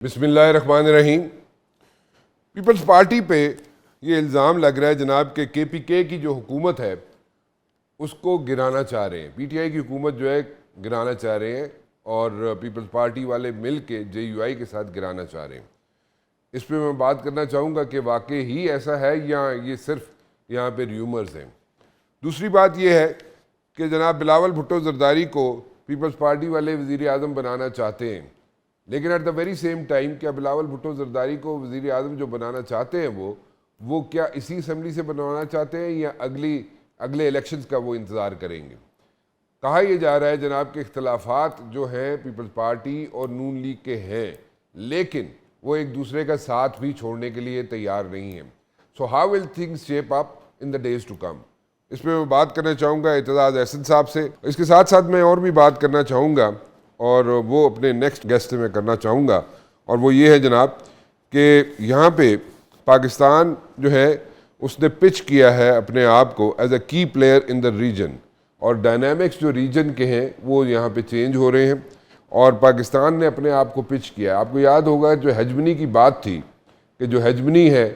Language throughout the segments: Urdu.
بسم اللہ الرحمن الرحیم۔ پیپلز پارٹی پہ یہ الزام لگ رہا ہے جناب کہ کے پی کے کی جو حکومت ہے اس کو گرانا چاہ رہے ہیں، پی ٹی آئی کی حکومت جو ہے گرانا چاہ رہے ہیں اور پیپلز پارٹی والے مل کے جے یو آئی کے ساتھ گرانا چاہ رہے ہیں۔ اس پہ میں بات کرنا چاہوں گا کہ واقعی ہی ایسا ہے یا یہ صرف یہاں پہ ریومرز ہیں۔ دوسری بات یہ ہے کہ جناب بلاول بھٹو زرداری کو پیپلز پارٹی والے وزیر اعظم بنانا چاہتے ہیں، لیکن at the very same time کیا بلاول بھٹو زرداری کو وزیر اعظم جو بنانا چاہتے ہیں وہ کیا اسی اسمبلی سے بنوانا چاہتے ہیں یا اگلے الیکشنز کا وہ انتظار کریں گے؟ کہا یہ جا رہا ہے جناب کہ اختلافات جو ہیں پیپلز پارٹی اور نون لیگ کے ہیں، لیکن وہ ایک دوسرے کا ساتھ بھی چھوڑنے کے لیے تیار نہیں ہیں۔ So how will things shape up in the days to come? اس پہ میں بات کرنا چاہوں گا اعتزاز احسن صاحب سے۔ اس کے ساتھ ساتھ میں اور بھی بات کرنا چاہوں گا اور وہ اپنے نیکسٹ گیسٹ سے میں کرنا چاہوں گا، اور وہ یہ ہے جناب کہ یہاں پہ پاکستان جو ہے اس نے پچ کیا ہے اپنے آپ کو as a key player in the region, اور ڈائنامکس جو ریجن کے ہیں وہ یہاں پہ چینج ہو رہے ہیں اور پاکستان نے اپنے آپ کو پچ کیا ہے۔ آپ کو یاد ہوگا جو ہیجمنی کی بات تھی کہ جو ہیجمنی ہے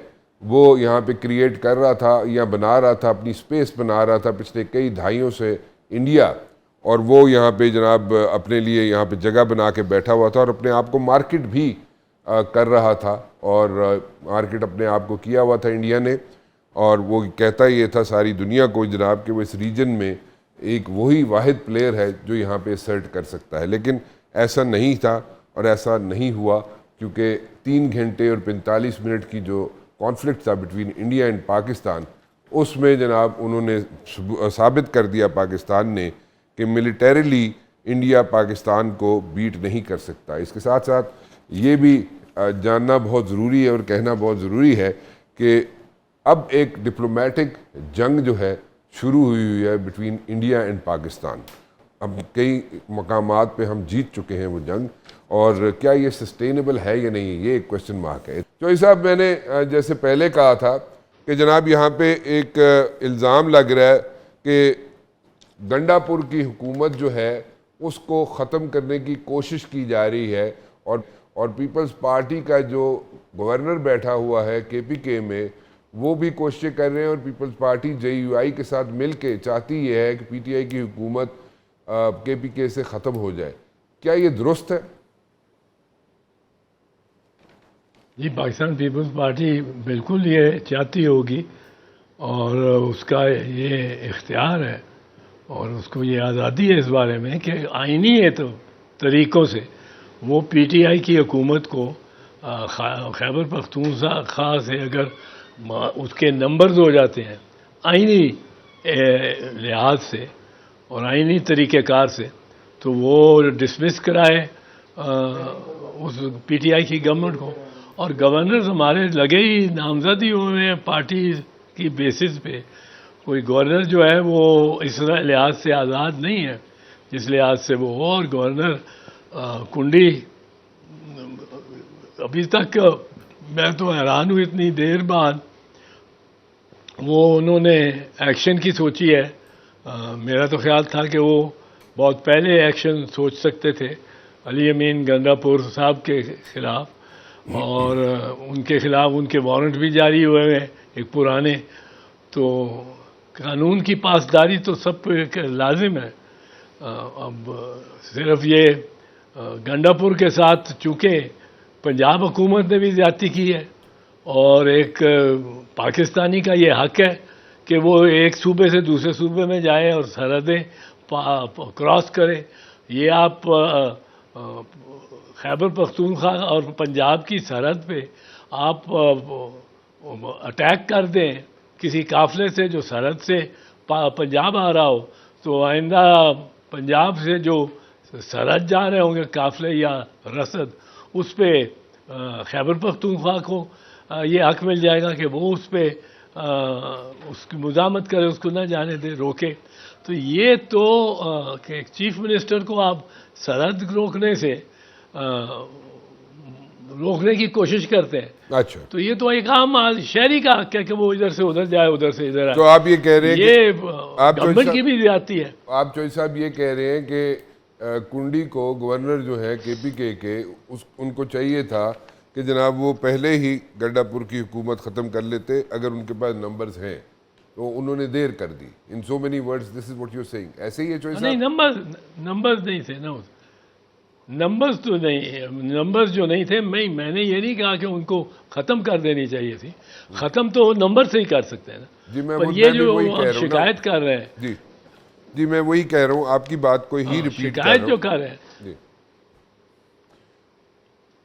وہ یہاں پہ کریٹ کر رہا تھا یا بنا رہا تھا، اپنی سپیس بنا رہا تھا پچھلے کئی دہائیوں سے انڈیا، اور وہ یہاں پہ جناب اپنے لیے یہاں پہ جگہ بنا کے بیٹھا ہوا تھا اور اپنے آپ کو مارکیٹ بھی کر رہا تھا، اور مارکیٹ اپنے آپ کو کیا ہوا تھا انڈیا نے، اور وہ کہتا یہ تھا ساری دنیا کو جناب کہ وہ اس ریجن میں ایک وہی واحد پلیئر ہے جو یہاں پہ اسرٹ کر سکتا ہے، لیکن ایسا نہیں تھا اور ایسا نہیں ہوا، کیونکہ 3 گھنٹے اور 45 منٹ کی جو کانفلکٹ تھا بٹوین انڈیا اینڈ پاکستان، اس میں جناب انہوں نے ثابت کر دیا پاکستان نے کہ ملیٹریلی انڈیا پاکستان کو بیٹ نہیں کر سکتا۔ اس کے ساتھ ساتھ یہ بھی جاننا بہت ضروری ہے اور کہنا بہت ضروری ہے کہ اب ایک ڈپلومیٹک جنگ جو ہے شروع ہوئی ہے بٹوین انڈیا اینڈ پاکستان۔ اب کئی مقامات پہ ہم جیت چکے ہیں وہ جنگ، اور کیا یہ سسٹینیبل ہے یا نہیں، یہ ایک کوشچن مارک ہے۔ چوہدری صاحب، میں نے جیسے پہلے کہا تھا کہ جناب یہاں پہ ایک الزام لگ رہا ہے کہ گنڈا پور کی حکومت جو ہے اس کو ختم کرنے کی کوشش کی جا رہی ہے، اور پیپلز پارٹی کا جو گورنر بیٹھا ہوا ہے کے پی کے میں وہ بھی کوششیں کر رہے ہیں، اور پیپلز پارٹی جے یو آئی کے ساتھ مل کے چاہتی یہ ہے کہ پی ٹی آئی کی حکومت کے پی کے سے ختم ہو جائے۔ کیا یہ درست ہے؟ جی، پاکستان پیپلز پارٹی بالکل یہ چاہتی ہوگی، اور اس کا یہ اختیار ہے اور اس کو یہ آزادی ہے اس بارے میں کہ آئینی طریقوں سے وہ پی ٹی آئی کی حکومت کو خیبر پختونخوا سے اگر اس کے نمبرز ہو جاتے ہیں آئینی لحاظ سے اور آئینی طریقہ کار سے، تو وہ ڈسمس کرائے اس پی ٹی آئی کی گورنمنٹ کو، اور گورنرز ہمارے لگے ہی نامزد ہی ہوئے ہیں پارٹی کی بیسس پہ۔ کوئی گورنر جو ہے وہ اس لحاظ سے آزاد نہیں ہے جس لحاظ سے وہ ہو، اور گورنر کنڈی ابھی تک میں تو حیران ہوں اتنی دیر بعد وہ انہوں نے ایکشن کی سوچی ہے۔ میرا تو خیال تھا کہ وہ بہت پہلے ایکشن سوچ سکتے تھے علی امین گنڈا پور صاحب کے خلاف، اور ان کے خلاف ان کے وارنٹ بھی جاری ہوئے ہیں ایک پرانے، تو قانون کی پاسداری تو سب پہ لازم ہے۔ اب صرف یہ گنڈا پور کے ساتھ چونکہ پنجاب حکومت نے بھی زیادتی کی ہے، اور ایک پاکستانی کا یہ حق ہے کہ وہ ایک صوبے سے دوسرے صوبے میں جائے اور سرحدیں کراس کرے۔ یہ آپ خیبر پختونخوا اور پنجاب کی سرحد پہ آپ اٹیک کر دیں کسی قافلے سے جو سرحد سے پنجاب آ رہا ہو، تو آئندہ پنجاب سے جو سرحد جا رہے ہوں گے قافلے یا رسد، اس پہ خیبر پختونخوا کو یہ حق مل جائے گا کہ وہ اس پہ اس کی مزاحمت کرے، اس کو نہ جانے دے، روکے۔ تو یہ تو کہ چیف منسٹر کو آپ سرحد روکنے کی کوشش کرتے ہیں، اچھا، تو یہ تو ایک عام شہری کا حق ہے کہ وہ ادھر سے ادھر جائے، ادھر سے ادھر آئے۔ تو آپ یہ کہہ رہے ہیں یہ آپ گورنمنٹ کی بھی زیادتی ہے۔ آپ چوہدری صاحب یہ کہہ رہے ہیں کہ کنڈی کو گورنر جو ہے KPK کے ان کو چاہیے تھا کہ جناب وہ پہلے ہی گنڈا پور کی حکومت ختم کر لیتے اگر ان کے پاس نمبرز ہیں، تو انہوں نے دیر کر دی. In so many words this is what you saying. ایسے ہی ہے چوہے نہیں، صاحب؟ نمبرز نہیں تھے نا، نمبرز تو نہیں، نمبرز جو نہیں تھے. میں نے یہ نہیں کہا کہ ان کو ختم کر دینی چاہیے تھی. ختم تو نمبر سے ہی کر سکتے ہیں نا. جی میں پر یہ بھی جو وہی کہہ رہا ہوں نا. شکایت کر رہے ہیں، جی میں وہی کہہ رہا ہوں، آپ کی بات کو ہی ریپیٹ کر رہا شکایت جو ہوں. کر رہے ہیں،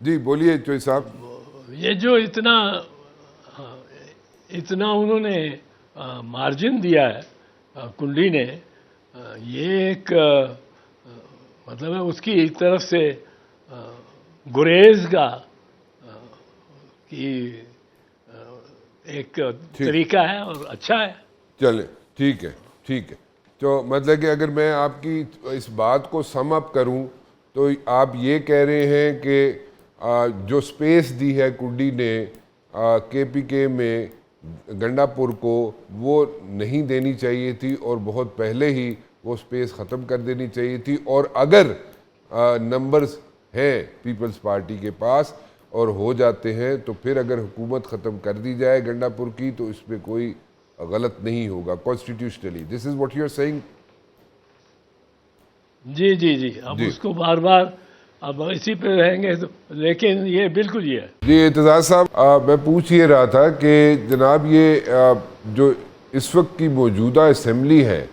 جی بولیے چوہے صاحب. یہ جو اتنا انہوں نے مارجن دیا ہے کنڈی نے، یہ ایک مطلب ہے اس کی ایک طرف سے گریز کا ایک طریقہ ہے اور اچھا ہے. چلیں ٹھیک ہے. تو مطلب کہ اگر میں آپ کی اس بات کو سم اپ کروں تو آپ یہ کہہ رہے ہیں کہ جو سپیس دی ہے کنڈی نے KPK میں گنڈا پور کو، وہ نہیں دینی چاہیے تھی اور بہت پہلے ہی وہ سپیس ختم کر دینی چاہیے تھی. اور اگر نمبرز ہیں پیپلز پارٹی کے پاس اور ہو جاتے ہیں تو پھر اگر حکومت ختم کر دی جائے گنڈا پور کی تو اس میں کوئی غلط نہیں ہوگا constitutionally. This is what you are saying. جی اب اس کو بار بار اب اسی پہ رہیں گے لیکن یہ بالکل یہ ہے. جی اعتزاز صاحب، میں پوچھ یہ رہا تھا کہ جناب یہ جو اس وقت کی موجودہ اسمبلی ہے،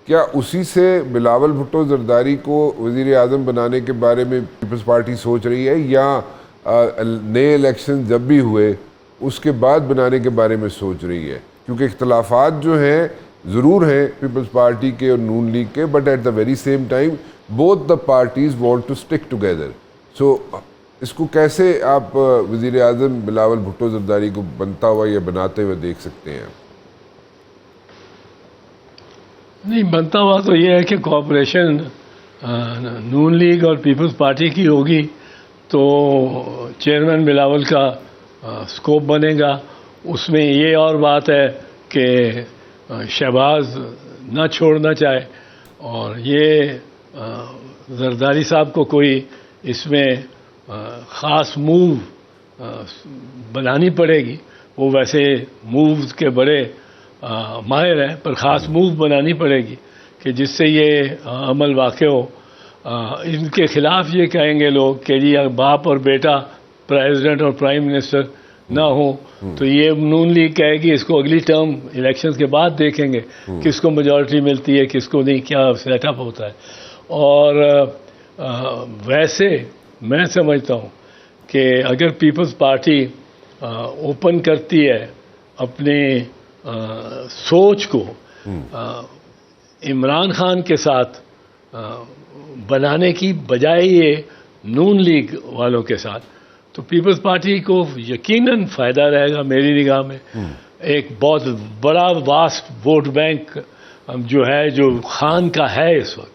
کیا اسی سے بلاول بھٹو زرداری کو وزیر اعظم بنانے کے بارے میں پیپلز پارٹی سوچ رہی ہے، یا نئے الیکشن جب بھی ہوئے اس کے بعد بنانے کے بارے میں سوچ رہی ہے؟ کیونکہ اختلافات جو ہیں ضرور ہیں پیپلز پارٹی کے اور نون لیگ کے، but at the very same time both the parties want to stick together. So اس کو کیسے آپ وزیر اعظم بلاول بھٹو زرداری کو بنتا ہوا یا بناتے ہوئے دیکھ سکتے ہیں؟ نہیں، بنتا ہوا تو یہ ہے کہ کوآپریشن نون لیگ اور پیپلز پارٹی کی ہوگی تو چیئرمین بلاول کا سکوپ بنے گا. اس میں یہ اور بات ہے کہ شہباز نہ چھوڑنا چاہے، اور یہ زرداری صاحب کو کوئی اس میں خاص موو بنانی پڑے گی. وہ ویسے مووز کے بڑے ماہر ہیں، پر خاص موو بنانی پڑے گی کہ جس سے یہ عمل واقع ہو. ان کے خلاف یہ کہیں گے لوگ کہ جی باپ اور بیٹا پریزیڈنٹ اور پرائم منسٹر نہ ہو، تو یہ نون لیگ کہے گی اس کو اگلی ٹرم الیکشنز کے بعد دیکھیں گے کس کو میجورٹی ملتی ہے کس کو نہیں، کیا سیٹ اپ ہوتا ہے. اور ویسے میں سمجھتا ہوں کہ اگر پیپلز پارٹی اوپن کرتی ہے اپنے سوچ کو عمران خان کے ساتھ بنانے کی بجائے یہ نون لیگ والوں کے ساتھ، تو پیپلز پارٹی کو یقیناً فائدہ رہے گا. میری نگاہ میں ایک بہت بڑا واسٹ ووٹ بینک جو ہے، جو خان کا ہے اس وقت،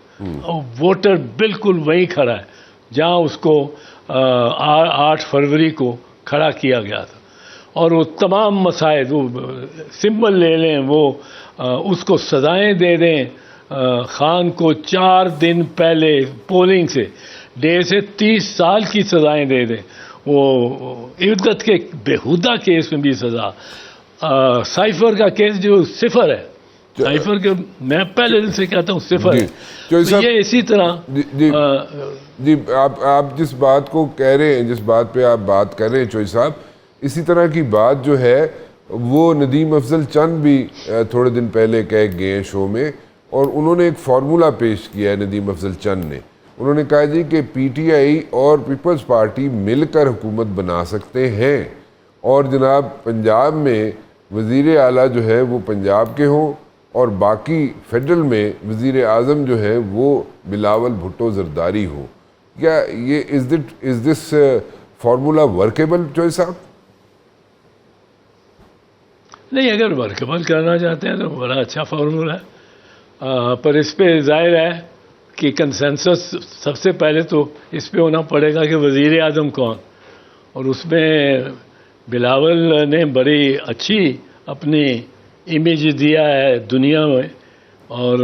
ووٹر بالکل وہیں کھڑا ہے جہاں اس کو 8 فروری کو کھڑا کیا گیا تھا. اور وہ تمام مسائل، وہ سمبل لے لیں، وہ اس کو سزائیں دے دیں. خان کو 4 دن پہلے پولنگ سے 1.5 سے 30 سال کی سزائیں دے دیں. وہ عدت کے بےہودہ کیس میں بھی سزا. سائفر کا کیس جو 0 ہے، سائفر کے میں پہلے دن سے کہتا ہوں 0 ہے. تو یہ اسی طرح جی آپ جس بات کو کہہ رہے ہیں، جس بات پہ آپ بات کر رہے ہیں چوہے صاحب، اسی طرح کی بات جو ہے وہ ندیم افضل چند بھی تھوڑے دن پہلے کہہ گئے ہیں شو میں، اور انہوں نے ایک فارمولہ پیش کیا ہے ندیم افضل چند نے. انہوں نے کہا جی کہ PTI اور پیپلز پارٹی مل کر حکومت بنا سکتے ہیں، اور جناب پنجاب میں وزیر اعلیٰ جو ہے وہ پنجاب کے ہوں اور باقی فیڈرل میں وزیر اعظم جو ہے وہ بلاول بھٹو زرداری ہو. کیا یہ از دس فارمولہ ورکیبل چوہے صاحب؟ نہیں، اگر ورکیبل کرنا چاہتے ہیں تو بڑا اچھا فارمولہ ہے. پر اس پہ ظاہر ہے کہ کنسنسس سب سے پہلے تو اس پہ ہونا پڑے گا کہ وزیر اعظم کون. اور اس میں بلاول نے بڑی اچھی اپنی امیج دیا ہے دنیا میں، اور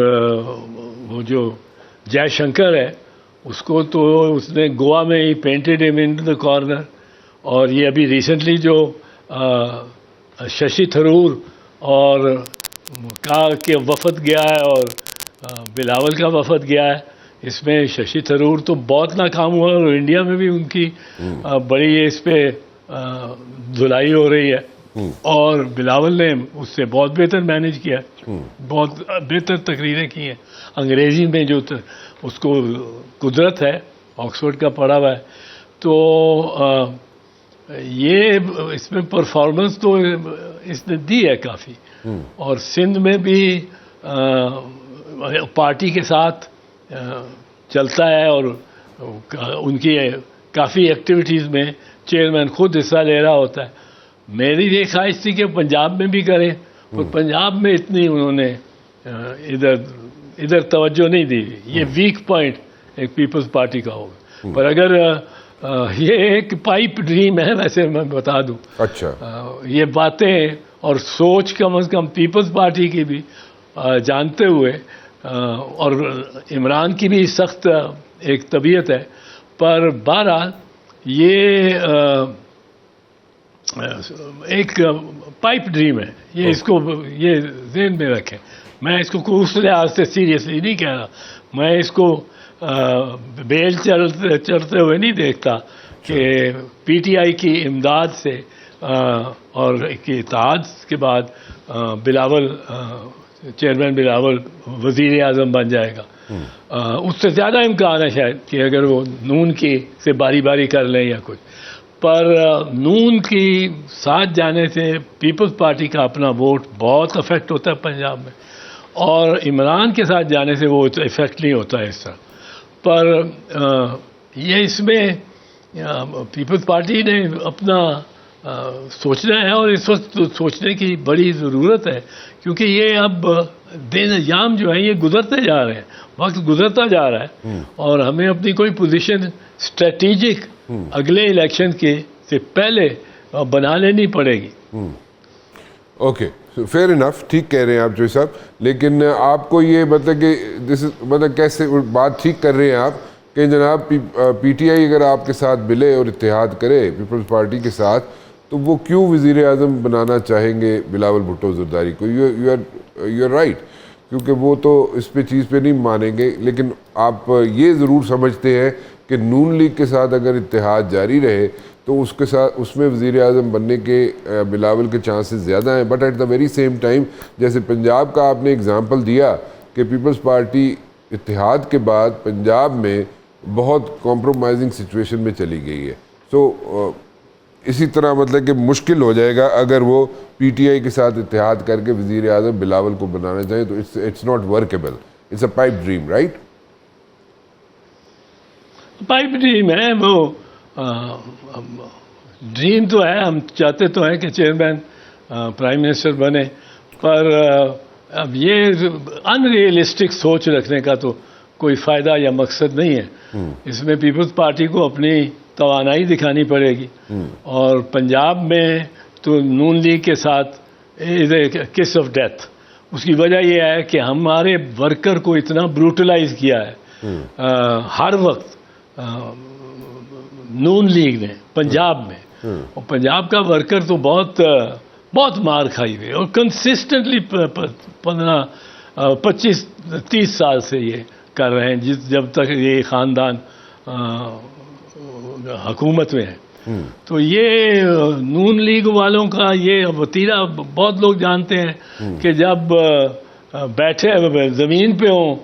وہ جو جے شنکر ہے اس کو تو اس نے گوا میں ہی پینٹڈ ہم ان دا کارنر. اور یہ ابھی ریسنٹلی جو ششی تھرور اور کا کہ وفد گیا ہے اور بلاول کا وفد گیا ہے, اس میں ششی تھرور تو بہت ناکام ہوا اور انڈیا میں بھی ان کی بڑی اس پہ دھلائی ہو رہی ہے, اور بلاول نے اس سے بہت بہتر مینیج کیا, بہت بہتر تقریریں کی ہیں انگریزی میں, جو اس کو قدرت ہے, آکسفورڈ کا پڑھا ہوا ہے. تو یہ اس میں پرفارمنس تو اس نے دی ہے کافی. اور سندھ میں بھی پارٹی کے ساتھ چلتا ہے, اور ان کی کافی ایکٹیویٹیز میں چیئرمین خود حصہ لے رہا ہوتا ہے. میری یہ خواہش تھی کہ پنجاب میں بھی کریں, اور پنجاب میں اتنی انہوں نے ادھر توجہ نہیں دی. یہ ویک پوائنٹ ایک پیپلز پارٹی کا ہوگا. پر اگر یہ ایک پائپ ڈریم ہے, ویسے میں بتا دوں, اچھا یہ باتیں اور سوچ کم از کم پیپلز پارٹی کی بھی جانتے ہوئے, اور عمران کی بھی سخت ایک طبیعت ہے, پر بہرحال یہ ایک پائپ ڈریم ہے. یہ اس کو یہ ذہن میں رکھیں. میں اس کو اس لحاظ سے سیریسلی نہیں کہہ رہا, میں اس کو بیل چڑھتے ہوئے نہیں دیکھتا کہ پی ٹی آئی کی امداد سے اور اتحاد کے بعد بلاول چیئرمین بلاول وزیر اعظم بن جائے گا. اس سے زیادہ امکان ہے شاید کہ اگر وہ نون کی سے باری باری کر لیں یا کچھ. پر نون کی ساتھ جانے سے پیپلز پارٹی کا اپنا ووٹ بہت افیکٹ ہوتا ہے پنجاب میں, اور عمران کے ساتھ جانے سے وہ افیکٹ نہیں ہوتا ہے اس طرح. پر یہ اس میں پیپلز پارٹی نے اپنا سوچنا ہے, اور اس وقت سوچنے کی بڑی ضرورت ہے, کیونکہ یہ اب دن ایام جو ہیں یہ گزرتے جا رہے ہیں, وقت گزرتا جا رہا ہے, اور ہمیں اپنی کوئی پوزیشن اسٹریٹجک اگلے الیکشن کے سے پہلے بنا لینی پڑے گی. اوکے, فیئر انف, ٹھیک کہہ رہے ہیں آپ جوئی صاحب, لیکن آپ کو یہ مطلب کہ مطلب کیسے بات ٹھیک کر رہے ہیں آپ کہ جناب پی ٹی آئی اگر آپ کے ساتھ ملے اور اتحاد کرے پیپلز پارٹی کے ساتھ, تو وہ کیوں وزیر اعظم بنانا چاہیں گے بلاول بھٹو زرداری کو؟ یو آر رائٹ, کیونکہ وہ تو اس پہ چیز پہ نہیں مانیں گے. لیکن آپ یہ ضرور سمجھتے ہیں کہ نون لیگ کے ساتھ اگر اتحاد جاری رہے تو اس کے ساتھ اس میں وزیر اعظم بننے کے بلاول کے چانسز زیادہ ہیں. But at the very same time, جیسے پنجاب کا آپ نے اگزامپل دیا کہ پیپلز پارٹی اتحاد کے بعد پنجاب میں بہت کمپرومائزنگ سچویشن میں چلی گئی ہے. سو اسی طرح مطلب کہ مشکل ہو جائے گا اگر وہ پی ٹی آئی کے ساتھ اتحاد کر کے وزیر اعظم بلاول کو بنانا چاہیں, تو it's not workable, it's a pipe dream, right? Pipe dream ہے, وہ ڈریم تو ہے, ہم چاہتے تو ہیں کہ چیئرمین پرائم منسٹر بنے, پر اب یہ ان ریئلسٹک سوچ رکھنے کا تو کوئی فائدہ یا مقصد نہیں ہے. اس میں پیپلز پارٹی کو اپنی توانائی دکھانی پڑے گی, اور پنجاب میں تو نون لیگ کے ساتھ کس آف ڈیتھ. اس کی وجہ یہ ہے کہ ہمارے ورکر کو اتنا بروٹلائز کیا ہے ہر وقت نون لیگ نے پنجاب میں, اور پنجاب کا ورکر تو بہت مار کھائی ہوئی, اور کنسسٹنٹلی 25-30 سال سے یہ کر رہے ہیں, جب تک یہ خاندان حکومت میں ہے. تو یہ نون لیگ والوں کا یہ وتیرہ بہت لوگ جانتے ہیں کہ جب بیٹھے زمین پہ ہوں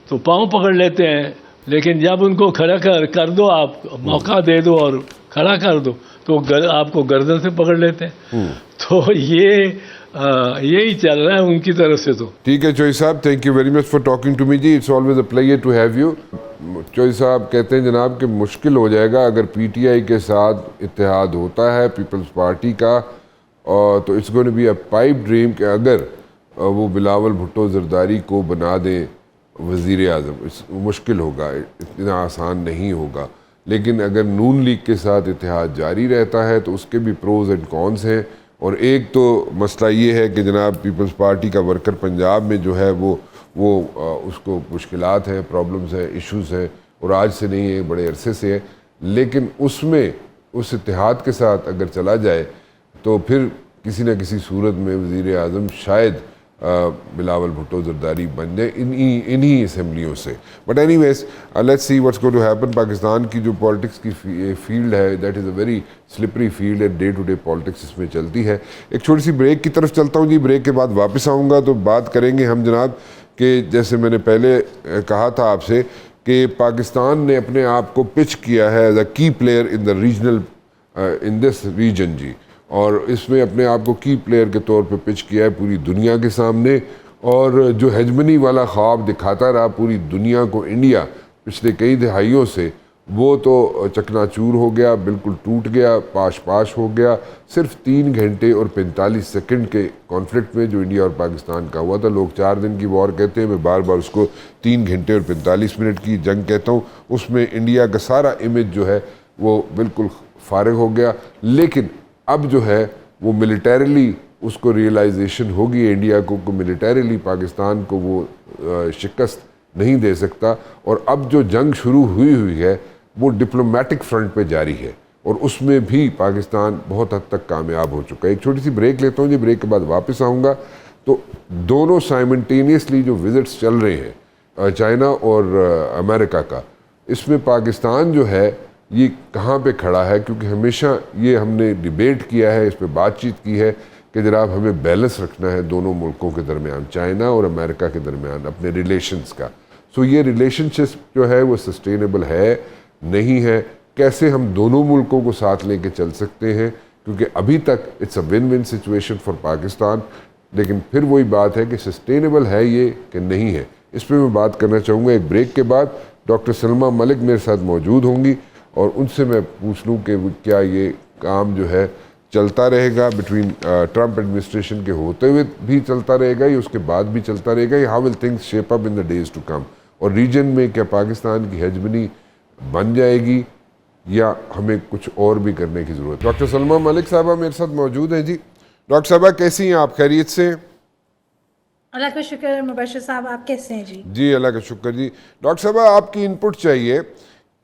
تو پاؤں پکڑ لیتے ہیں, لیکن جب ان کو کھڑا کر دو, آپ موقع دے دو اور کھڑا کر دو, تو آپ کو گردن سے پکڑ لیتے ہیں. تو یہی چل رہا ہے ان کی طرف سے. تو ٹھیک ہے چوئی صاحب, thank you very much for talking to me جی, it's always a pleasure to have you. Choi صاحب کہتے ہیں جناب کہ مشکل ہو جائے گا اگر پی ٹی آئی کے ساتھ اتحاد ہوتا ہے پیپلز پارٹی کا, اور تو it's going to be a pipe dream کہ اگر وہ بلاول بھٹو زرداری کو بنا دیں وزیر اعظم, مشکل ہوگا, اتنا آسان نہیں ہوگا. لیکن اگر نون لیگ کے ساتھ اتحاد جاری رہتا ہے تو اس کے بھی پروز اینڈ کونس ہیں. اور ایک تو مسئلہ یہ ہے کہ جناب پیپلز پارٹی کا ورکر پنجاب میں جو ہے وہ اس کو مشکلات ہیں, پرابلمز ہیں, ایشوز ہیں, اور آج سے نہیں ہے، بڑے عرصے سے ہے، لیکن اس میں اس اتحاد کے ساتھ اگر چلا جائے تو پھر کسی نہ کسی صورت میں وزیر اعظم شاید بلاول بھٹو زرداری بن جائے انہی اسمبلیوں سے. But anyways let's see what's going to happen. Pakistan کی جو پالیٹکس کی فیلڈ ہے that is a very slippery field ہے، ڈے ٹو ڈے پالیٹکس اس میں چلتی ہے. ایک چھوٹی سی بریک کی طرف چلتا ہوں جی. بریک کے بعد واپس آؤں گا تو بات کریں گے ہم جناب کہ جیسے میں نے پہلے کہا تھا آپ سے کہ پاکستان نے اپنے آپ کو پچ کیا ہے as a key player in the regional in this region جی، اور اس میں اپنے آپ کو کی پلیئر کے طور پہ پچ کیا ہے پوری دنیا کے سامنے. اور جو ہیجمنی والا خواب دکھاتا رہا پوری دنیا کو انڈیا پچھلے کئی دہائیوں سے، وہ تو چکنا چور ہو گیا، بالکل ٹوٹ گیا، پاش پاش ہو گیا. صرف 3 گھنٹے اور 45 سیکنڈ کے کانفلکٹ میں جو انڈیا اور پاکستان کا ہوا تھا، لوگ 4 دن کی وار کہتے ہیں، میں بار بار اس کو 3 گھنٹے اور 45 منٹ کی جنگ کہتا ہوں. اس میں انڈیا کا سارا امیج جو ہے وہ بالکل فارغ ہو گیا. لیکن اب جو ہے وہ ملیٹریلی اس کو ریئلائزیشن ہوگی انڈیا کو کہ ملیٹریلی پاکستان کو وہ شکست نہیں دے سکتا. اور اب جو جنگ شروع ہوئی ہے وہ ڈپلومیٹک فرنٹ پہ جاری ہے، اور اس میں بھی پاکستان بہت حد تک کامیاب ہو چکا ہے. ایک چھوٹی سی بریک لیتا ہوں جی، بریک کے بعد واپس آؤں گا. تو دونوں سائمنٹینیسلی جو وزٹس چل رہے ہیں چائنا اور امریکہ کا، اس میں پاکستان جو ہے یہ کہاں پہ کھڑا ہے؟ کیونکہ ہمیشہ یہ ہم نے ڈیبیٹ کیا ہے، اس پہ بات چیت کی ہے کہ جناب ہمیں بیلنس رکھنا ہے دونوں ملکوں کے درمیان، چائنا اور امریکہ کے درمیان اپنے ریلیشنز کا. سو یہ ریلیشن شپ جو ہے وہ سسٹینیبل ہے نہیں ہے، کیسے ہم دونوں ملکوں کو ساتھ لے کے چل سکتے ہیں؟ کیونکہ ابھی تک it's a win win situation for Pakistan, لیکن پھر وہی بات ہے کہ سسٹینیبل ہے یہ کہ نہیں ہے. اس پہ میں بات کرنا چاہوں گا. ایک بریک کے بعد ڈاکٹر سلمیٰ ملک میرے ساتھ موجود ہوں گی اور ان سے میں پوچھ لوں کہ کیا یہ کام جو ہے چلتا رہے گا بٹوین ٹرمپ ایڈمنسٹریشن کے ہوتے ہوئے بھی چلتا رہے گا یا اس کے بعد بھی چلتا رہے گا، how will things shape up in the days to come, اور ریجن میں کیا پاکستان کی ہیجمنی بن جائے گی یا ہمیں کچھ اور بھی کرنے کی ضرورت ہے. ڈاکٹر سلمیٰ ملک صاحبہ میرے ساتھ موجود ہیں جی. ڈاکٹر صاحبہ کیسی ہیں آپ؟ خیریت سے؟ اللہ کا شکر. مبشر صاحب آپ کیسے ہیں جی؟ جی اللہ کا شکر جی. ڈاکٹر صاحبہ آپ کی انپٹ چاہیے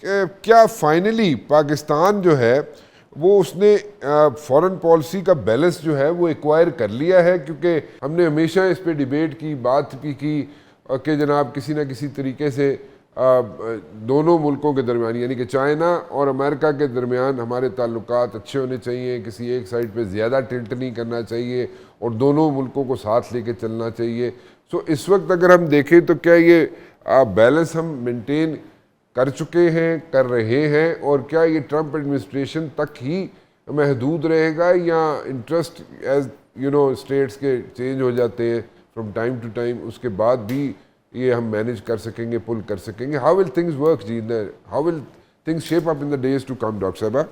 کہ کیا فائنلی پاکستان جو ہے وہ اس نے فورن پالیسی کا بیلنس جو ہے وہ ایکوائر کر لیا ہے؟ کیونکہ ہم نے ہمیشہ اس پہ ڈیبیٹ کی، بات بھی کی کہ جناب کسی نہ کسی طریقے سے دونوں ملکوں کے درمیان یعنی کہ چائنا اور امریکہ کے درمیان ہمارے تعلقات اچھے ہونے چاہیے، کسی ایک سائڈ پہ زیادہ ٹلٹ نہیں کرنا چاہیے اور دونوں ملکوں کو ساتھ لے کے چلنا چاہیے. سو اس وقت اگر ہم دیکھیں تو کیا یہ بیلنس ہم مینٹین کر چکے ہیں، کر رہے ہیں، اور کیا یہ ٹرمپ ایڈمنسٹریشن تک ہی محدود رہے گا یا interest as you know states کے چینج ہو جاتے ہیں فرام ٹائم ٹو ٹائم، اس کے بعد بھی یہ ہم مینیج کر سکیں گے، پل کر سکیں گے؟ ہاؤ ول تھنگز ورک جی، how will things shape up in the days to come doctor صاحبہ؟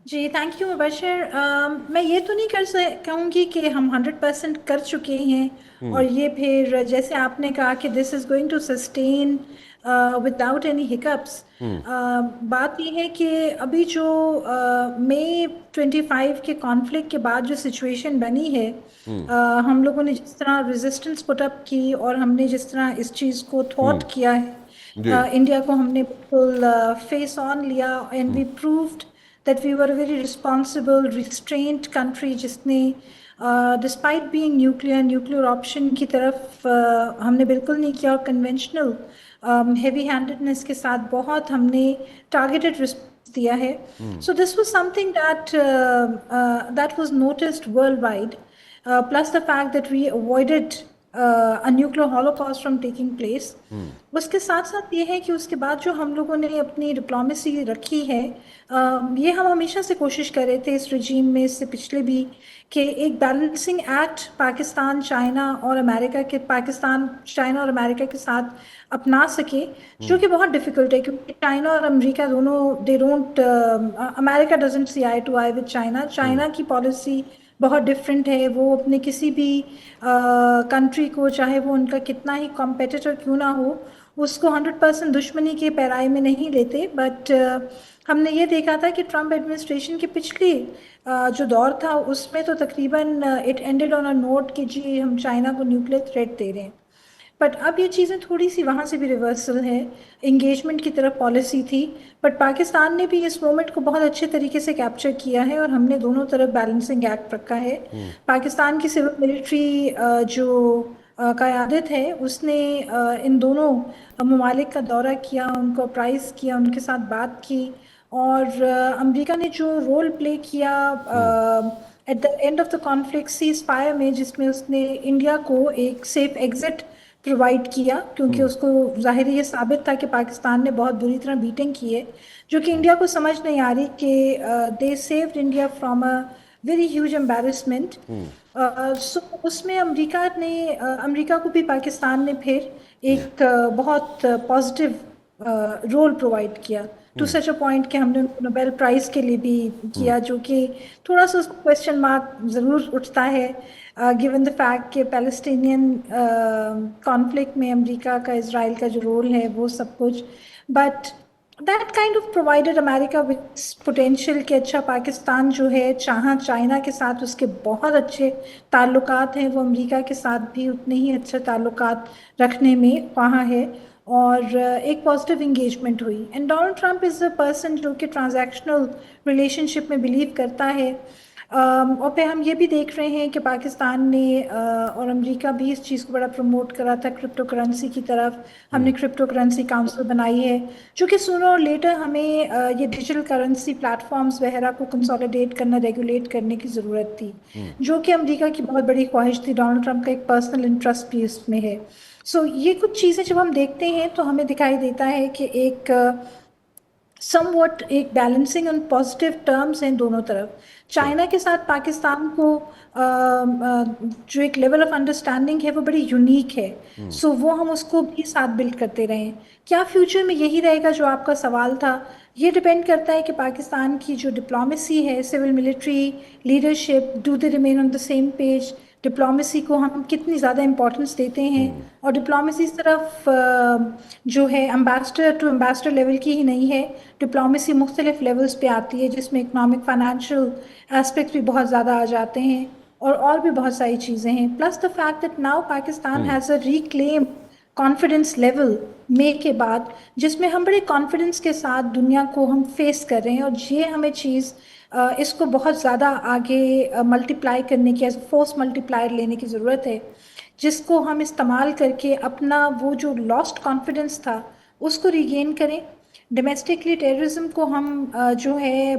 جی تھینک یو مبشر. میں یہ تو نہیں کہوں گی کہ ہم 100% کر چکے ہیں اور یہ پھر جیسے آپ نے کہا کہ this is going to sustain without any hiccups. بات یہ ہے کہ ابھی جو مئی 25 کے کانفلکٹ کے بعد جو سچویشن بنی ہے، ہم لوگوں نے جس طرح ریزسٹنس پٹ اپ کی اور ہم نے جس طرح اس چیز کو تھوٹ کیا ہے، انڈیا کو ہم نے بالکل فیس آن لیا and we proved that we were a very responsible, restrained country جس نے despite being nuclear option کی طرف ہم نے بالکل نہیں کیا، اور conventional heavy handedness کے ساتھ بہت ہم نے targeted response دیا ہے. So this was something that was noticed worldwide, plus the fact that we avoided a nuclear holocaust from taking place. اس کے ساتھ ساتھ یہ ہے کہ اس کے بعد جو ہم لوگوں نے اپنی ڈپلومیسی رکھی ہے، یہ ہم ہمیشہ سے کوشش کر رہے تھے اس رجیم میں، اس سے پچھلے بھی، کہ ایک بیلنسنگ ایکٹ پاکستان چائنا اور امریکہ کے ساتھ اپنا سکے، جو کہ بہت ڈیفیکلٹ ہے کیونکہ چائنا اور امریکہ دونوں امریکہ doesn't see eye to eye with China. China کی پالیسی بہت ڈفرینٹ ہے، وہ اپنے کسی بھی کنٹری کو، چاہے وہ ان کا کتنا ہی کمپیٹیٹر کیوں نہ ہو، اس کو 100% دشمنی کے پیرائی میں نہیں لیتے. بٹ ہم نے یہ دیکھا تھا کہ ٹرمپ ایڈمنسٹریشن کے پچھلی جو دور تھا اس میں تو تقریباً it ended on a note کہ جی ہم چائنا کو نیوکلیر تھریٹ دے رہے ہیں. بٹ اب یہ چیزیں تھوڑی سی وہاں سے بھی ریورسل ہے، انگیجمنٹ کی طرف پالیسی تھی، بٹ پاکستان نے بھی اس مومنٹ کو بہت اچھے طریقے سے کیپچر کیا ہے اور ہم نے دونوں طرف بیلنسنگ ایکٹ رکھا ہے. پاکستان کی سول ملٹری جو قیادت ہے اس نے ان دونوں ممالک کا دورہ کیا، ان کو اپرائز کیا، ان کے ساتھ بات کی، اور امریکہ نے جو رول پلے کیا at the end of the conflict ceasefire میں، جس میں اس نے انڈیا کو ایک سیف ایگزٹ پرووائڈ کیا، کیونکہ اس کو ظاہر یہ ثابت تھا کہ پاکستان نے بہت بری طرح بیٹنگ کی ہے، جو کہ انڈیا کو سمجھ نہیں آ رہی کہ they saved India from a very huge embarrassment. So اس میں امریکہ کو بھی پاکستان نے پھر ایک بہت پازیٹیو رول پرووائڈ کیا ٹو سچ اے پوائنٹ کہ ہم نے نوبیل پرائز کے لیے بھی کیا، جو کہ تھوڑا سا کوشچن مارک ضرور اٹھتا ہے گیون دا فیکٹ کہ پیلسٹینین کانفلکٹ میں امریکہ کا، اسرائیل کا جو رول ہے وہ سب کچھ، but that kind of provided America with potential کہ اچھا پاکستان جو ہے چائنا کے ساتھ اس کے بہت اچھے تعلقات ہیں، وہ امریکہ کے ساتھ بھی اتنے ہی اچھے تعلقات رکھنے میں خواہاں ہے، اور ایک پازیٹیو انگیجمنٹ ہوئی. And Donald Trump is a person جو کہ ٹرانزیکشنل ریلیشن شپ میں بلیو کرتا ہے. اور پھر ہم یہ بھی دیکھ رہے ہیں کہ پاکستان نے اور امریکہ بھی اس چیز کو بڑا پروموٹ کرا تھا کرپٹو کرنسی کی طرف. ہم نے کرپٹو کرنسی کاؤنسل بنائی ہے، جو کہ سونر اور لیٹر ہمیں یہ ڈیجیٹل کرنسی پلیٹ فارمز وغیرہ کو کنسولیڈیٹ کرنا، ریگولیٹ کرنے کی ضرورت تھی، جو کہ امریکہ کی بہت بڑی خواہش تھی. ڈونلڈ ٹرمپ کا ایک پرسنل انٹرسٹ بھی اس میں ہے. سو یہ کچھ چیزیں جب ہم دیکھتے ہیں تو ہمیں دکھائی دیتا ہے کہ ایک سم واٹ ایک بیلنسنگ اور پازیٹیو ٹرمز ہیں دونوں طرف. چائنا کے ساتھ پاکستان کو جو ایک لیول آف انڈرسٹینڈنگ ہے وہ بڑی یونیک ہے، سو وہ ہم اس کو بھی ساتھ بلڈ کرتے رہیں. کیا فیوچر میں یہی رہے گا جو آپ کا سوال تھا؟ یہ ڈپینڈ کرتا ہے کہ پاکستان کی جو ڈپلومیسی ہے، civil military leadership, do they remain on the same page. Diplomacy کو ہم کتنی زیادہ امپورٹنس دیتے ہیں، اور ڈپلومیسی صرف جو ہے امبیسڈر ٹو امبیسڈر لیول کی ہی نہیں ہے. ڈپلومیسی مختلف لیولز پہ آتی ہے، جس میں اکنامک فائنینشیل اسپیکٹ بھی بہت زیادہ آ جاتے ہیں، اور بھی بہت ساری چیزیں ہیں. Plus the fact that now Pakistan has a reclaim confidence level May کے بعد، جس میں ہم بڑے کانفیڈنس کے ساتھ دنیا کو ہم فیس کر رہے ہیں، اور یہ ہمیں چیز اس کو بہت زیادہ آگے ملٹیپلائی کرنے کی، ایز اے فورس ملٹی پلائر لینے کی ضرورت ہے، جس کو ہم استعمال کر کے اپنا وہ جو لاسٹ کانفیڈنس تھا اس کو ریگین کریں. ڈومیسٹکلی ٹیررزم کو ہم جو ہے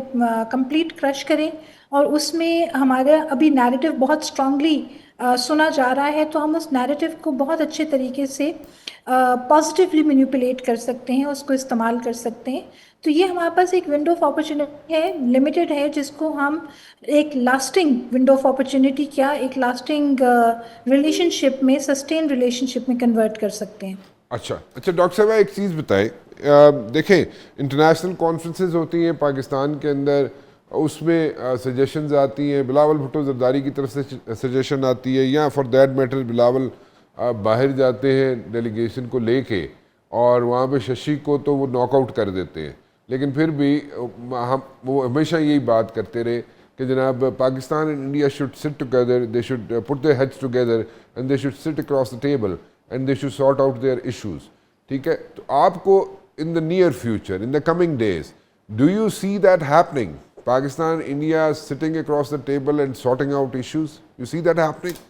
کمپلیٹ کرش کریں، اور اس میں ہمارا ابھی نیریٹو بہت اسٹرانگلی سنا جا رہا ہے، تو ہم اس نیریٹو کو بہت اچھے طریقے سے پازیٹیولی مینیپولیٹ کر سکتے ہیں، اس کو استعمال کر سکتے ہیں. تو یہ ہمارے پاس ایک ونڈو آف اپرچونٹی ہے، لمیٹڈ ہے، جس کو ہم ایک لاسٹنگ ونڈو آف اپرچونٹی کیا ایک لاسٹنگ ریلیشن شپ میں، سسٹین ریلیشن شپ میں کنورٹ کر سکتے ہیں. اچھا ڈاکٹر صاحب ایک چیز بتائیں، دیکھیں انٹرنیشنل کانفرنسز ہوتی ہیں پاکستان کے اندر، اس میں سجیشنز آتی ہیں، بلاول بھٹو زرداری کی طرف سے سجیشن آتی ہے، یا فار دیٹ میٹر بلاول باہر جاتے ہیں ڈیلیگیشن کو لے کے، اور وہاں پہ ششی کو تو وہ ناک آؤٹ کر دیتے ہیں، لیکن پھر بھی وہ ہمیشہ یہی بات کرتے رہے کہ جناب Pakistan and India should sit together, they should put their heads together and they should sit across the table and they should sort out their issues. ٹھیک ہے، تو آپ کو in the near future, in the coming days, do you see that happening? Pakistan, India sitting across the table and sorting out issues? You see that happening?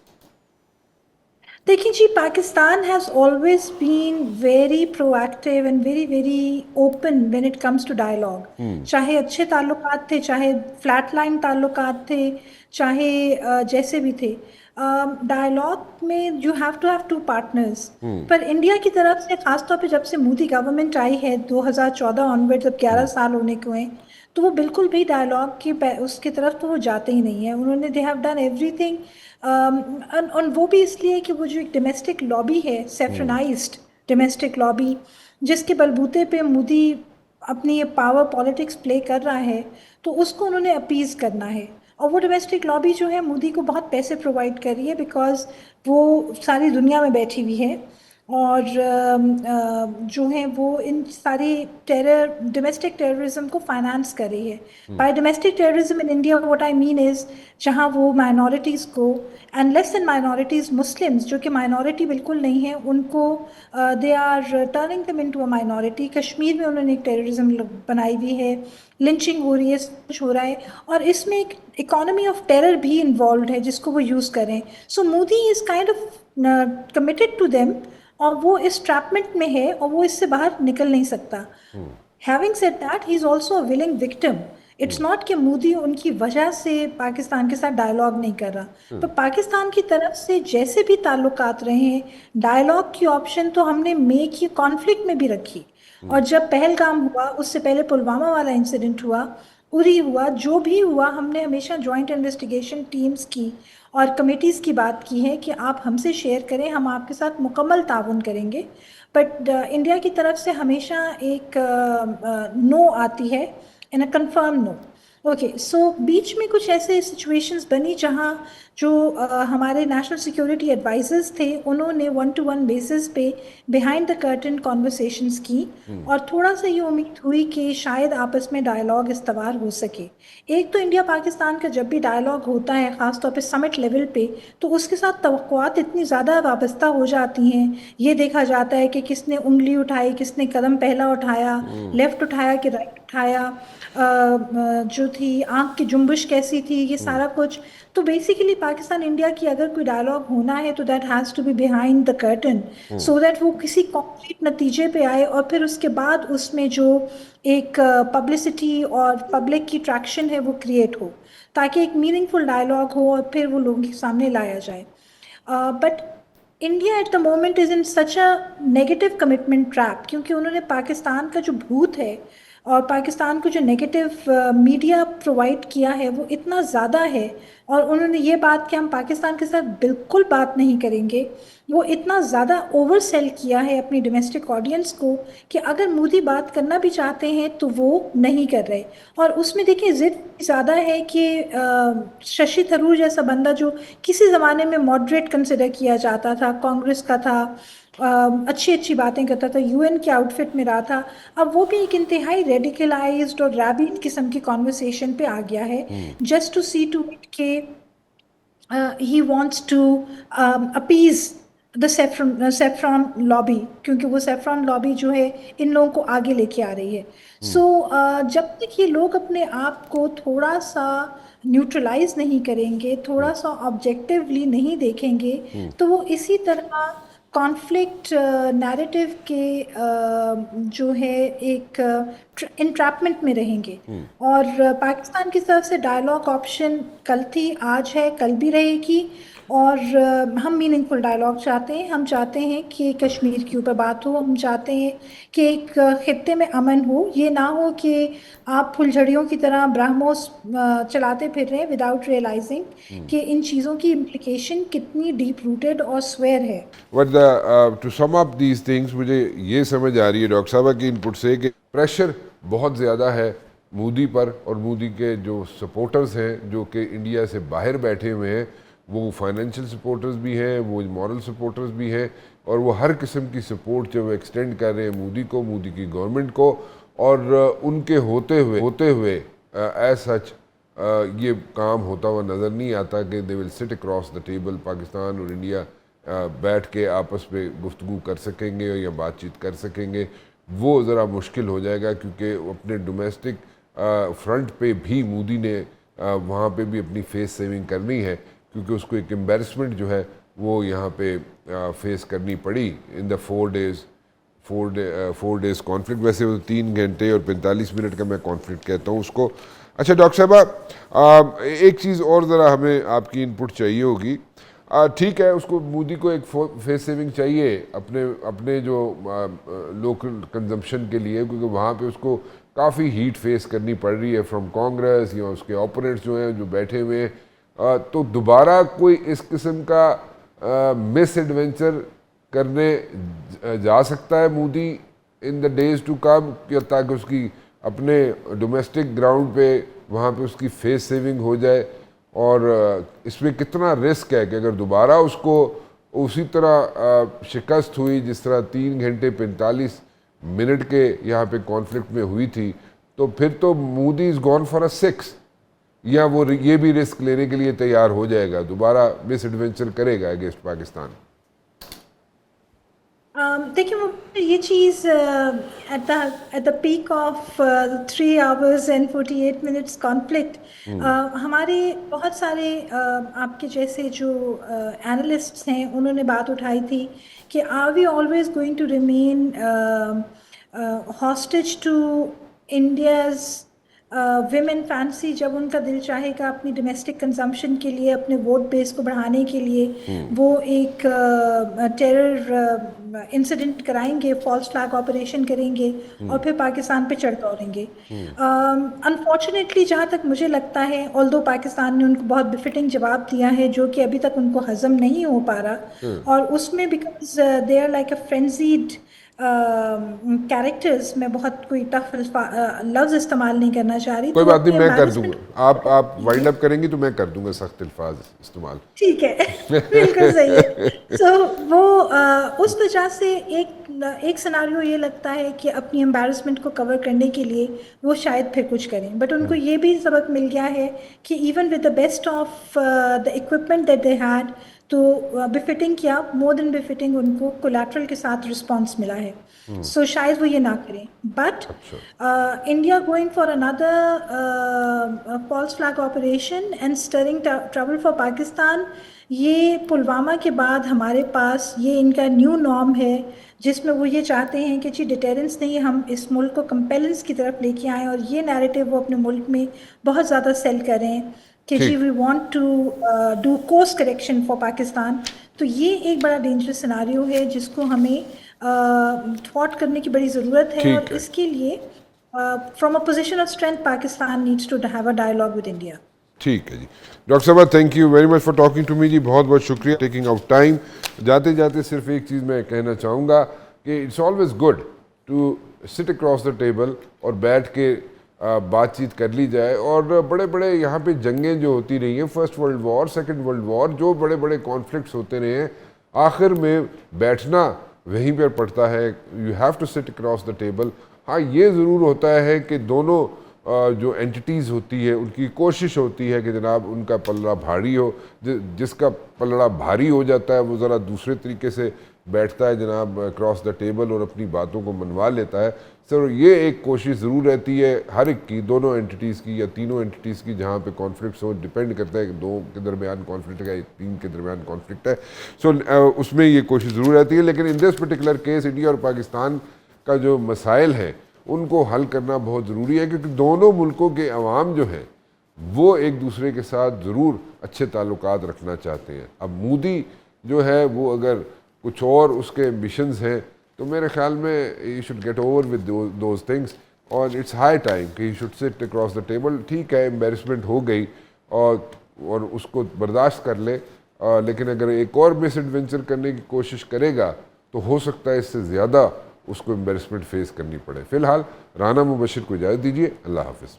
دیکھیں جی، Pakistan has always been very proactive and very very open when it comes to dialogue. چاہے اچھے تعلقات تھے، چاہے فلیٹ لائن تعلقات تھے، چاہے جیسے بھی تھے، ڈائلاگ میں یو ہیو ٹو پارٹنرز. پر انڈیا کی طرف سے خاص طور پہ جب سے مودی گورنمنٹ آئی ہے 2014 آنورڈ، جب 11 سال ہونے کو ہیں، تو وہ بالکل بھی ڈائلاگ کی اس کی طرف تو وہ جاتے ہی نہیں ہیں. انہوں نے they have done every thing, اور وہ بھی اس لیے کہ وہ جو ایک ڈومیسٹک لابی ہے، سیفرنائزڈ ڈومیسٹک لابی، جس کے بلبوتے پہ مودی اپنی یہ پاور پالیٹکس پلے کر رہا ہے، تو اس کو انہوں نے اپیز کرنا ہے. اور وہ ڈومیسٹک لابی جو ہے مودی کو بہت پیسے پرووائڈ کر رہی ہے، بیکاز وہ ساری دنیا میں بیٹھی ہوئی ہے، اور جو ہیں وہ ان ساری ڈومیسٹک ٹیررزم کو فائنانس کر رہی ہے. By domestic terrorism in India what I mean is جہاں وہ مائنورٹیز کو and less than minorities Muslims جو کہ مائنورٹی بالکل نہیں ہے ان کو they are turning them into a minority. Kashmir میں انہوں نے ایک ٹیررزم بنائی ہوئی ہے, لنچنگ ہو رہی ہے, سب کچھ ہو رہا ہے, اور اس میں ایک اکانومی آف ٹیرر بھی انوالوڈ ہے جس کو وہ یوز کریں. So Modi is kind of committed to them, اور وہ اس ٹریپمنٹ میں ہے اور وہ اس سے باہر نکل نہیں سکتا. Having said that he is also a willing victim. It's not کہ مودی ان کی وجہ سے پاکستان کے ساتھ ڈائلاگ نہیں کر رہا. تو پاکستان کی طرف سے جیسے بھی تعلقات رہے ہیں, ڈائلاگ کی آپشن تو ہم نے میک یہ کانفلکٹ میں بھی رکھی. اور جب پہلگام ہوا, اس سے پہلے پلوامہ والا انسیڈنٹ ہوا, اری ہوا, جو بھی ہوا, ہم نے ہمیشہ جوائنٹ انویسٹیگیشن ٹیمز کی اور کمیٹیز کی بات کی ہے کہ آپ ہم سے شیئر کریں, ہم آپ کے ساتھ مکمل تعاون کریں گے. بٹ انڈیا کی طرف سے ہمیشہ ایک نو آتی ہے, ان اے کنفرم نو. اوکے, سو بیچ میں کچھ ایسے سچویشنز بنی جہاں جو ہمارے نیشنل سیکیورٹی ایڈوائزرز تھے انہوں نے 1-to-1 بیسس پہ بیہائنڈ دا کرٹن کانورسیشنز کی, اور تھوڑا سا یہ امید ہوئی کہ شاید آپس میں ڈائلاگ استوار ہو سکے. ایک تو انڈیا پاکستان کا جب بھی ڈائلاگ ہوتا ہے خاص طور پہ سمٹ لیول پہ, تو اس کے ساتھ توقعات اتنی زیادہ وابستہ ہو جاتی ہیں. یہ دیکھا جاتا ہے کہ کس نے انگلی اٹھائی, کس نے قدم پہلا اٹھایا, لیفٹ اٹھایا کہ رائٹ اٹھایا, جو تھی آنکھ کی جنبش کیسی تھی, یہ سارا کچھ. تو بیسیکلی پاکستان انڈیا کی اگر کوئی ڈائلاگ ہونا ہے تو that has to be behind the curtain, so that وہ کسی کانکریٹ نتیجے پہ آئے, اور پھر اس کے بعد اس میں جو ایک پبلسٹی اور پبلک کی ٹریکشن ہے وہ کریٹ ہو, تاکہ ایک میننگ فل ڈائلاگ ہو اور پھر وہ لوگوں کے سامنے لایا جائے. But India at the moment is in such a negative commitment trap, کیونکہ انہوں نے پاکستان کا جو بھوت ہے اور پاکستان کو جو نیگیٹو میڈیا پرووائڈ کیا ہے وہ اتنا زیادہ ہے, اور انہوں نے یہ بات کہ ہم پاکستان کے ساتھ بالکل بات نہیں کریں گے, وہ اتنا زیادہ اوور سیل کیا ہے اپنی ڈومیسٹک آڈینس کو کہ اگر مودی بات کرنا بھی چاہتے ہیں تو وہ نہیں کر رہے. اور اس میں دیکھیں ضد زیادہ ہے کہ ششی تھرور جیسا بندہ جو کسی زمانے میں ماڈریٹ کنسیڈر کیا جاتا تھا, کانگریس کا تھا, اچھی باتیں کرتا تھا, یو این کے آؤٹ فٹ میں رہا تھا, اب وہ بھی ایک انتہائی ریڈیکلائزڈ اور ریبل قسم کی کانورسیشن پہ آ گیا ہے, just to see to it کہ he wants to appease the saffron lobby, کیونکہ وہ سیفران لابی جو ہے ان لوگوں کو آگے لے کے آ رہی ہے. سو جب تک یہ لوگ اپنے آپ کو تھوڑا سا نیوٹرلائز نہیں کریں گے, تھوڑا سا آبجیکٹیولی نہیں دیکھیں گے, تو وہ اسی طرح کانفلکٹ نیریٹو کے جو ہے ایک انٹریپمنٹ میں رہیں گے. اور پاکستان کی طرف سے ڈائلاگ آپشن کل تھی, آج ہے, کل بھی رہے گی, اور ہم میننگ فل ڈائلاگ چاہتے ہیں. ہم چاہتے ہیں کہ کشمیر کے اوپر بات ہو, ہم چاہتے ہیں کہ ایک خطے میں امن ہو, یہ نہ ہو کہ آپ پھلجھڑیوں کی طرح براہموس چلاتے پھر رہے ہیں وداؤٹ ریئلائزنگ کہ ان چیزوں کی امپلیکیشن کتنی ڈیپ روٹیڈ اور سویر ہے. But to sum up these things, مجھے یہ سمجھ آ رہی ہے ڈاکٹر صاحبہ کی ان پٹ سے کہ پریشر بہت زیادہ ہے مودی پر, اور مودی کے جو سپورٹرز ہیں جو کہ انڈیا سے باہر بیٹھے ہوئے ہیں, وہ فائنینشیل سپورٹرز بھی ہیں, وہ مورل سپورٹرز بھی ہیں, اور وہ ہر قسم کی سپورٹ جو وہ ایکسٹینڈ کر رہے ہیں مودی کو, مودی کی گورنمنٹ کو, اور ان کے ہوتے ہوئے ایز سچ یہ کام ہوتا ہوا نظر نہیں آتا کہ دے ول سٹ اکراس دا ٹیبل, پاکستان اور انڈیا بیٹھ کے آپس میں گفتگو کر سکیں گے یا بات چیت کر سکیں گے. وہ ذرا مشکل ہو جائے گا, کیونکہ اپنے ڈومیسٹک فرنٹ پہ بھی مودی نے وہاں پہ بھی اپنی فیس سیونگ کرنی ہے, کیونکہ اس کو ایک امبیرسمنٹ جو ہے وہ یہاں پہ فیس کرنی پڑی ان دا 4 days کانفلکٹ. ویسے وہ 3 گھنٹے اور 45 منٹ کا میں کانفلکٹ کہتا ہوں اس کو. اچھا ڈاکٹر صاحبہ, ایک چیز اور ذرا ہمیں آپ کی ان پٹ چاہیے ہوگی. ٹھیک ہے, اس کو مودی کو ایک فیس سیونگ چاہیے اپنے جو لوکل کنزمپشن کے لیے, کیونکہ وہاں پہ اس کو کافی ہیٹ فیس کرنی پڑ رہی ہے فرام کانگریس یا اس کے اوپوننٹس جو ہیں جو بیٹھے ہوئے ہیں. تو دوبارہ کوئی اس قسم کا مس ایڈونچر کرنے جا سکتا ہے مودی ان دا ڈیز ٹو کم, تاکہ اس کی اپنے ڈومیسٹک گراؤنڈ پہ وہاں پہ اس کی فیس سیونگ ہو جائے. اور اس میں کتنا رسک ہے کہ اگر دوبارہ اس کو اسی طرح شکست ہوئی جس طرح 3 گھنٹے 45 منٹ کے یہاں پہ کانفلکٹ میں ہوئی تھی، تو پھر تو مودی از گون فار اے 6، یا وہ یہ بھی رسک لینے کے لیے تیار ہو جائے گا، دوبارہ مس ایڈونچر کرے گا اگینسٹ پاکستان؟ دیکھیں وہ یہ چیز at the peak of 3 hours and 48 minutes conflict, ہمارے بہت سارے آپ کے جیسے جو اینالسٹس ہیں انہوں نے بات اٹھائی تھی کہ are we always going to remain hostage to India's whim and fancy, جب ان کا دل چاہے گا اپنی ڈومیسٹک کنزمپشن کے لیے، اپنے ووٹ بیس کو بڑھانے کے لیے وہ ایک ٹیرر انسیڈنٹ کرائیں گے، فالس فلیگ آپریشن کریں گے اور پھر پاکستان پہ چڑھ دوڑیں گے. انفارچونیٹلی جہاں تک مجھے لگتا ہے، آلدو پاکستان نے ان کو بہت بفٹنگ جواب دیا ہے جو کہ ابھی تک ان کو ہضم نہیں ہو پا رہا، اور اس میں because they are like a frenzied characters, میں بہت کوئی ٹف لفظ استعمال نہیں کرنا چاہ رہی. کوئی بات نہیں، میں کر دوں گا، آپ وائنڈ اپ کریں گی تو میں کر دوں گا سخت الفاظ استعمال. ٹھیک ہے، بالکل صحیح ہے. سو وہ اس وجہ سے ایک سناریو یہ لگتا ہے کہ اپنی امبیرسمنٹ کو کور کرنے کے لیے وہ شاید پھر کچھ کریں، بٹ ان کو یہ بھی سبق مل گیا ہے کہ even with the best of the equipment that they had, تو بفٹنگ کیا، مور دین بفٹنگ ان کو کولیٹرل کے ساتھ رسپانس ملا ہے. سو شاید وہ یہ نہ کریں. But India going for another false flag operation and string trouble for Pakistan, یہ پلوامہ کے بعد ہمارے پاس یہ ان کا نیو نارم ہے، جس میں وہ یہ چاہتے ہیں کہ جی ڈیٹیرنس نہیں، ہم اس ملک کو کمپیلنس کی طرف لے کے آئیں، اور یہ نیریٹو وہ اپنے ملک میں بہت زیادہ سیل کریں کہ جی we want to do course correction for Pakistan. تو یہ ایک بڑا ڈینجرس سیناریو ہے جس کو ہمیں تھواٹ کرنے کی بڑی ضرورت ہے، اور اس کے لیے from a position of strength Pakistan needs to have a dialogue with India. ٹھیک ہے جی. ڈاکٹر صاحبہ thank you very much for talking to me جی، بہت بہت شکریہ ٹیکنگ آؤٹ ٹائم. جاتے جاتے صرف ایک چیز میں کہنا چاہوں گا کہ it's always good to sit across the table اور بیٹھ کے بات چیت کر لی جائے. اور بڑے بڑے یہاں پہ جنگیں جو ہوتی رہی ہیں، first world war, second world war, جو بڑے بڑے کانفلکٹس ہوتے رہے ہیں، آخر میں بیٹھنا وہیں پر پڑتا ہے. You have to sit across the table. ہاں یہ ضرور ہوتا ہے کہ دونوں جو اینٹیز ہوتی ہے ان کی کوشش ہوتی ہے کہ جناب ان کا پلڑا بھاری ہو، جس کا پلڑا بھاری ہو جاتا ہے وہ ذرا دوسرے طریقے سے بیٹھتا ہے جناب اکراس دا ٹیبل اور اپنی باتوں کو منوا لیتا ہے. سر یہ ایک کوشش ضرور رہتی ہے ہر ایک کی، دونوں اینٹیز کی یا تینوں اینٹیز کی جہاں پہ کانفلکٹس ہو، ڈیپینڈ کرتا ہے کہ 2 کے درمیان کانفلکٹ ہے یا 3 کے درمیان کانفلکٹ ہے. سو اس میں یہ کوشش ضرور رہتی ہے. لیکن ان دس پرٹیکولر کیس انڈیا اور پاکستان کا جو مسائل ہیں ان کو حل کرنا بہت ضروری ہے، کیونکہ دونوں ملکوں کے عوام جو ہیں وہ ایک دوسرے کے ساتھ ضرور اچھے تعلقات رکھنا چاہتے ہیں. اب مودی جو ہے وہ اگر کچھ اور اس کے ایمبیشنز ہیں تو میرے خیال میں he should get over with those things, اور اٹس ہائی ٹائم کہ he should sit across the table. ٹھیک ہے امبیرسمنٹ ہو گئی اور اس کو برداشت کر لے، لیکن اگر ایک اور مس ایڈونچر کرنے کی کوشش کرے گا تو ہو سکتا ہے اس سے زیادہ اس کو امبیرسمنٹ فیس کرنی پڑے. فی الحال رانا مبشر کو اجازت دیجیے. اللہ حافظ.